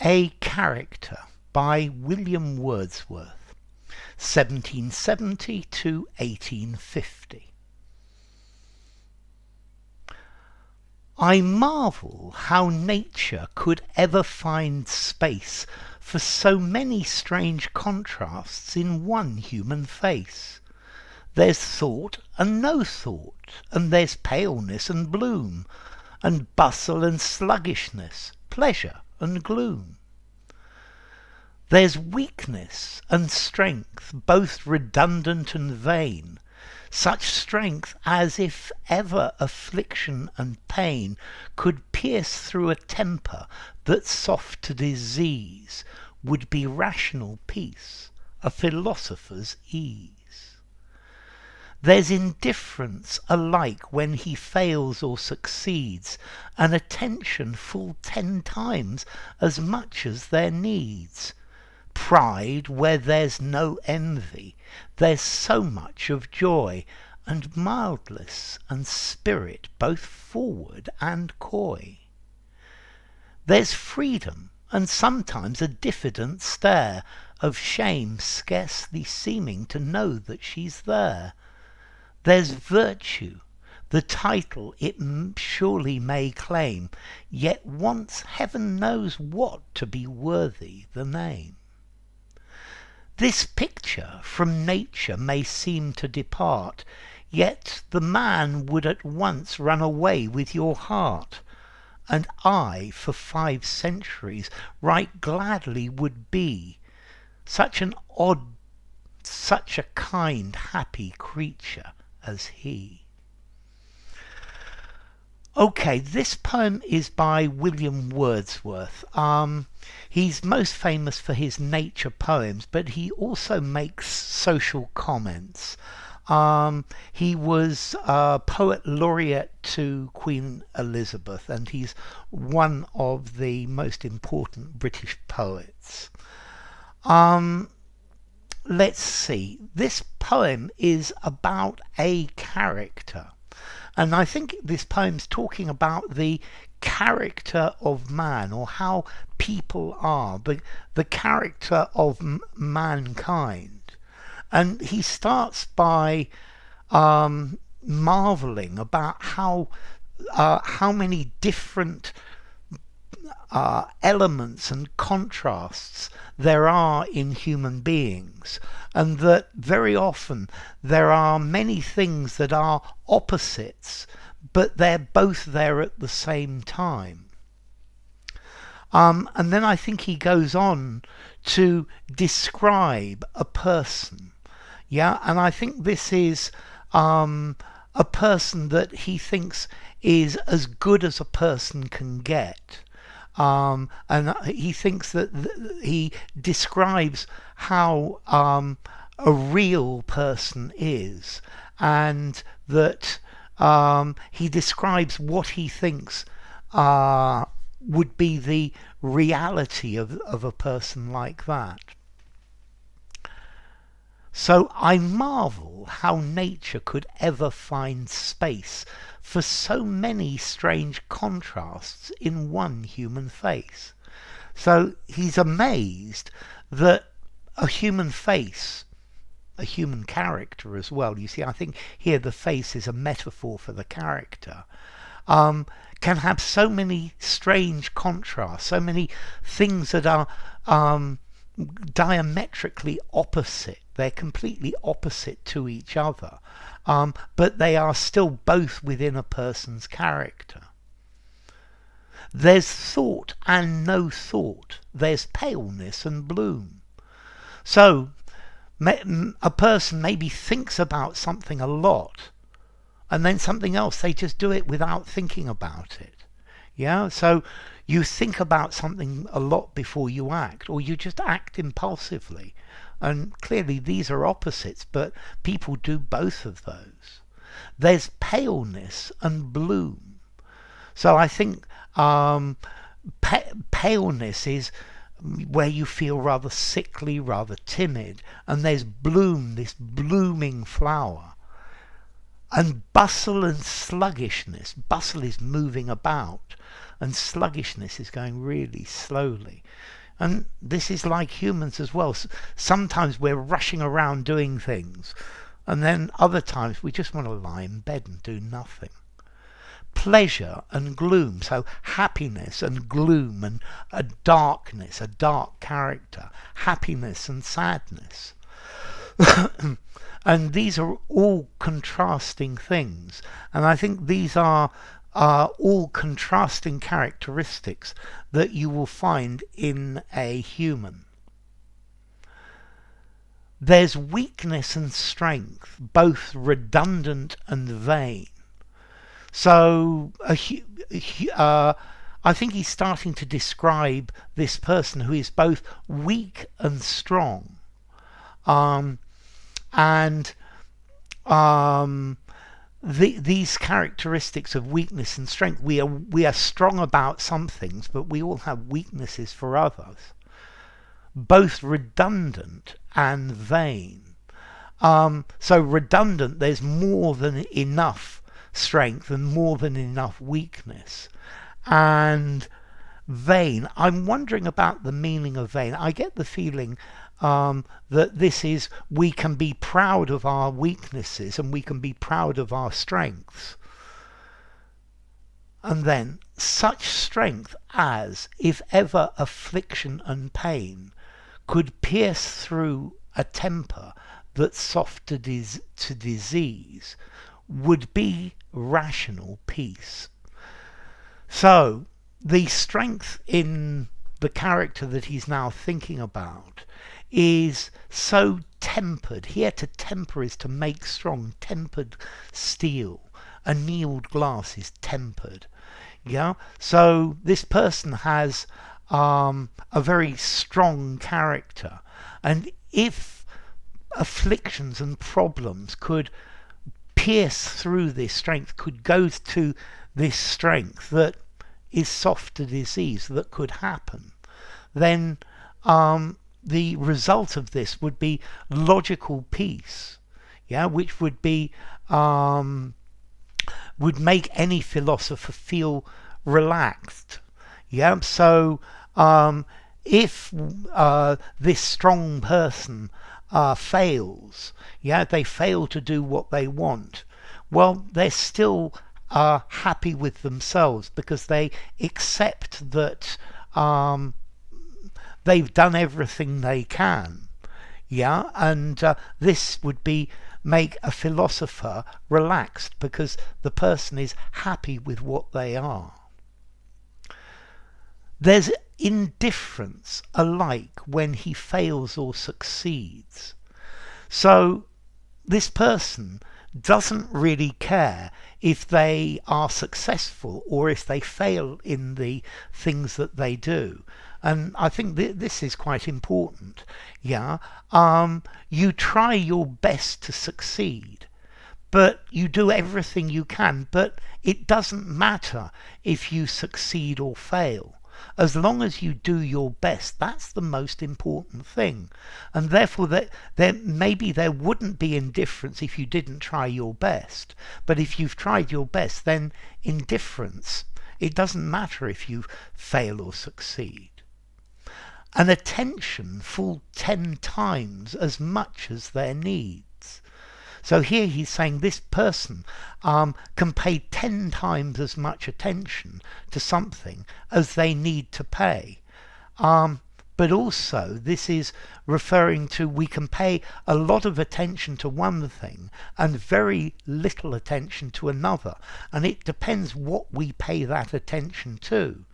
A Character by William Wordsworth, 1770 to 1850. I marvel how nature could ever find space for so many strange contrasts in one human face. There's thought and no thought, and there's paleness and bloom, and bustle and sluggishness, pleasure and gloom. There's weakness and strength, both redundant and vain, such strength as if ever affliction and pain could pierce through a temper that's soft to disease, would be rational peace, a philosopher's ease. There's indifference alike when he fails or succeeds, and attention full 10 times as much as there needs. Pride where there's no envy, there's so much of joy, and mildness and spirit both forward and coy. There's freedom, and sometimes a diffident stare of shame scarcely seeming to know that she's there. There's virtue, the title it surely may claim, yet wants heaven knows what to be worthy the name. This picture from nature may seem to depart, yet the man would at once run away with your heart. And I, for 5 centuries, right gladly would be such an odd, such a kind, happy creature as he. Okay, this poem is by William Wordsworth. He's most famous for his nature poems, but he also makes social comments. He was poet laureate to Queen Elizabeth, and he's one of the most important British poets. Let's see. This poem is about a character. And I think this poem's talking about the character of man, or how people are, the character of mankind. And he starts by marveling about how many different elements and contrasts there are in human beings, and that very often there are many things that are opposites, but they're both there at the same time. And then I think he goes on to describe a person. Yeah, and I think this is a person that he thinks is as good as a person can get. And he thinks that he describes how a real person is, and that he describes what he thinks would be the reality of a person like that. So I marvel how nature could ever find space for so many strange contrasts in one human face. So he's amazed that a human face, a human character as well, you see, I think here the face is a metaphor for the character, can have so many strange contrasts, so many things that are diametrically opposite. They're completely opposite to each other, but they are still both within a person's character. There's thought and no thought. There's paleness and bloom. So a person maybe thinks about something a lot, and then something else, they just do it without thinking about it. Yeah, so you think about something a lot before you act, or you just act impulsively. And clearly these are opposites, but people do both of those. There's paleness and bloom. So I think paleness is where you feel rather sickly, rather timid, and there's bloom, this blooming flower. And bustle and sluggishness. Bustle is moving about, and sluggishness is going really slowly. And this is like humans as well. Sometimes we're rushing around doing things, and then other times we just want to lie in bed and do nothing. Pleasure and gloom. So happiness and gloom, and a darkness, a dark character. Happiness and sadness. And these are all contrasting things. And I think these are all contrasting characteristics that you will find in a human. There's weakness and strength, both redundant and vain. So I think he's starting to describe this person who is both weak and strong. These characteristics of weakness and strength, we are strong about some things, but we all have weaknesses for others. Both redundant and vain. So redundant, there's more than enough strength and more than enough weakness. And vain, I'm wondering about the meaning of vain. I get the feeling that this is, we can be proud of our weaknesses and we can be proud of our strengths. And then, such strength as, if ever affliction and pain could pierce through a temper that's soft to disease, would be rational peace. So, the strength in the character that he's now thinking about is so tempered. Here, to temper is to make strong. Tempered steel. Annealed glass is tempered. Yeah. So this person has a very strong character, and if afflictions and problems could pierce through this strength, could go to this strength that is soft to disease, that could happen, then the result of this would be logical peace, yeah, which would be would make any philosopher feel relaxed. Yeah, so if this strong person fails, yeah, they fail to do what they want, well, they're still happy with themselves because they accept that they've done everything they can. Yeah, and this would be make a philosopher relaxed because the person is happy with what they are. There's indifference alike when he fails or succeeds. So this person doesn't really care if they are successful or if they fail in the things that they do. And I think this is quite important. Yeah, you try your best to succeed, but you do everything you can, but it doesn't matter if you succeed or fail. As long as you do your best, that's the most important thing. And therefore maybe there wouldn't be indifference if you didn't try your best. But if you've tried your best, then indifference, it doesn't matter if you fail or succeed. An attention full 10 times as much as their needs. So here he's saying this person can pay 10 times as much attention to something as they need to pay. But also this is referring to, we can pay a lot of attention to one thing and very little attention to another. And it depends what we pay that attention to.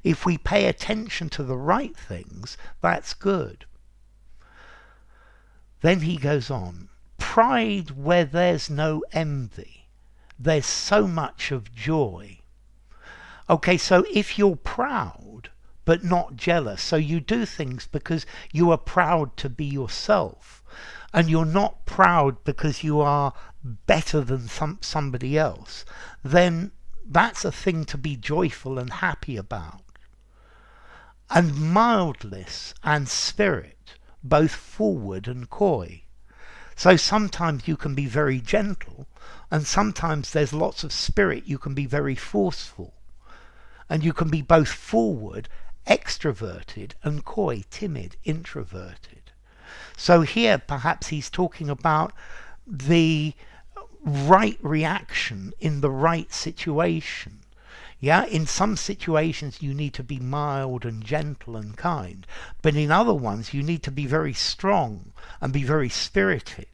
If we pay attention to the right things, that's good. Then he goes on. Pride where there's no envy, there's so much of joy. Okay, so if you're proud but not jealous, so you do things because you are proud to be yourself, and you're not proud because you are better than somebody else, then that's a thing to be joyful and happy about. And mildness and spirit, both forward and coy. So sometimes you can be very gentle, and sometimes there's lots of spirit. You can be very forceful, and you can be both forward, extroverted, and coy, timid, introverted. So here perhaps he's talking about the right reaction in the right situation. Yeah, in some situations you need to be mild and gentle and kind, but in other ones you need to be very strong and be very spirited.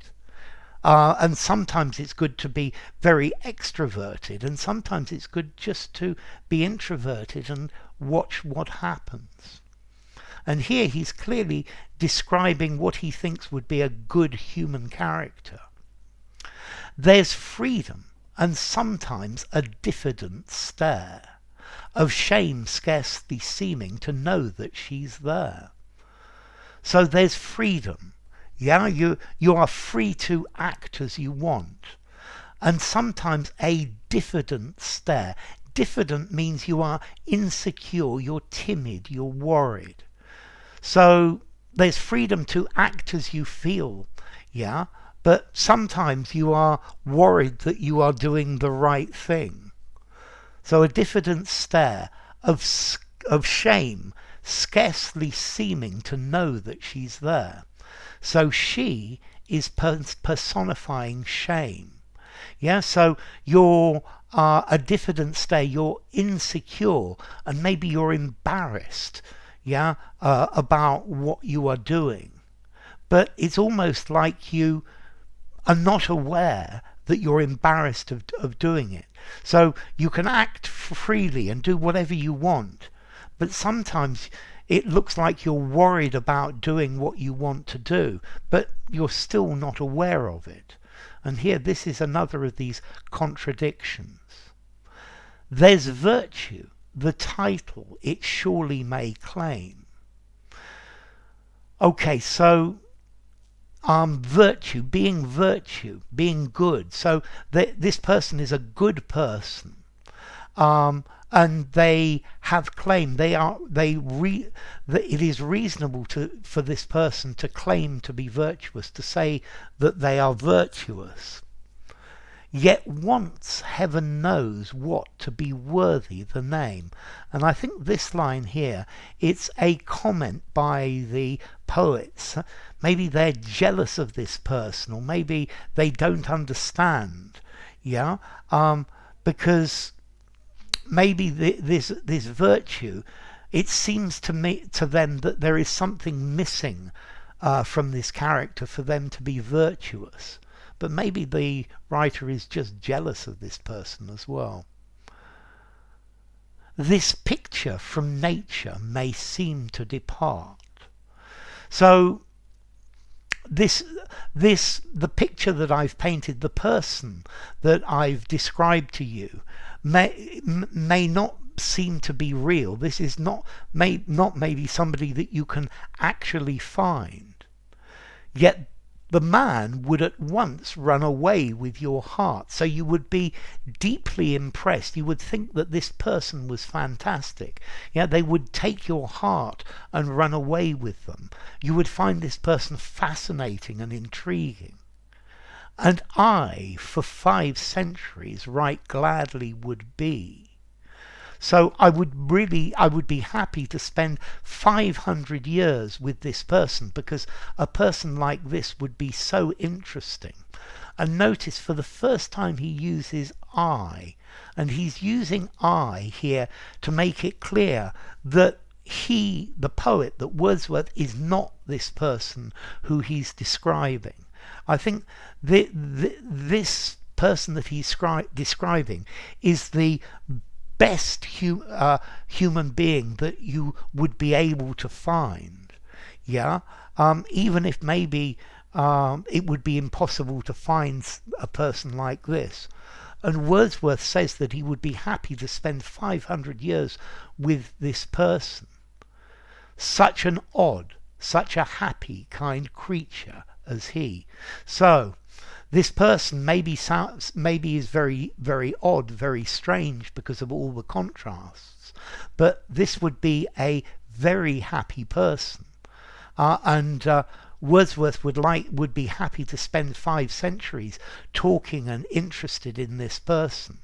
And sometimes it's good to be very extroverted, and sometimes it's good just to be introverted and watch what happens. And here he's clearly describing what he thinks would be a good human character. There's freedom and sometimes a diffident stare of shame scarcely seeming to know that she's there. So there's freedom. Yeah, you are free to act as you want. And sometimes a diffident stare. Diffident means you are insecure, you're timid, you're worried. So there's freedom to act as you feel, yeah, but sometimes you are worried that you are doing the right thing. So a diffident stare of shame, scarcely seeming to know that she's there. So she is personifying shame. Yeah, so you're a diffident stare, you're insecure, and maybe you're embarrassed, yeah, about what you are doing. But it's almost like you are not aware that you're embarrassed of doing it. So you can act freely and do whatever you want, but sometimes it looks like you're worried about doing what you want to do, but you're still not aware of it. And here, this is another of these contradictions. There's virtue, the title it surely may claim. Okay, so virtue, being good. So this person is a good person, and they have claim. It is reasonable for this person to claim to be virtuous, to say that they are virtuous. Yet once heaven knows what to be worthy the name. And I think this line here, it's a comment by the poets. Maybe they're jealous of this person, or maybe they don't understand, yeah, because maybe this virtue, it seems to them that there is something missing from this character for them to be virtuous. But maybe the writer is just jealous of this person as well. This picture from nature may seem to depart. So the picture that I've painted, the person that I've described to you, may not seem to be real. This is not maybe somebody that you can actually find. Yet the man would at once run away with your heart. So you would be deeply impressed. You would think that this person was fantastic. Yeah, they would take your heart and run away with them. You would find this person fascinating and intriguing. And I, for 5 centuries, right gladly would be. So I would be happy to spend 500 years with this person, because a person like this would be so interesting. And notice for the first time he uses I, and he's using I here to make it clear that he, the poet, that Wordsworth is not this person who he's describing. I think this person that he's describing is the best human being that you would be able to find. Yeah, even if maybe it would be impossible to find a person like this. And Wordsworth says that he would be happy to spend 500 years with this person. Such an odd, such a happy kind creature as he. So this person maybe is very, very odd, very strange because of all the contrasts, but this would be a very happy person. And Wordsworth would be happy to spend 5 centuries talking and interested in this person.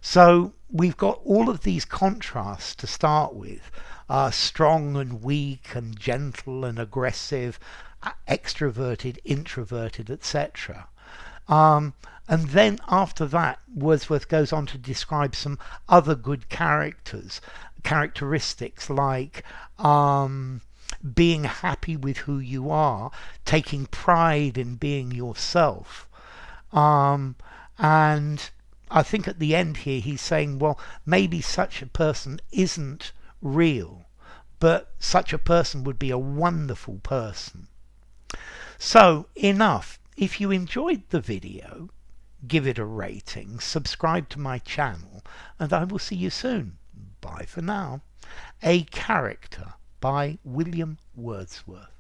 So we've got all of these contrasts to start with, strong and weak and gentle and aggressive, extroverted, introverted, etc. And then after that, Wordsworth goes on to describe some other good characteristics like being happy with who you are, taking pride in being yourself. And I think at the end here he's saying, well, maybe such a person isn't real, but such a person would be a wonderful person. So enough. If you enjoyed the video, give it a rating, subscribe to my channel, and I will see you soon. Bye for now. A Character by William Wordsworth.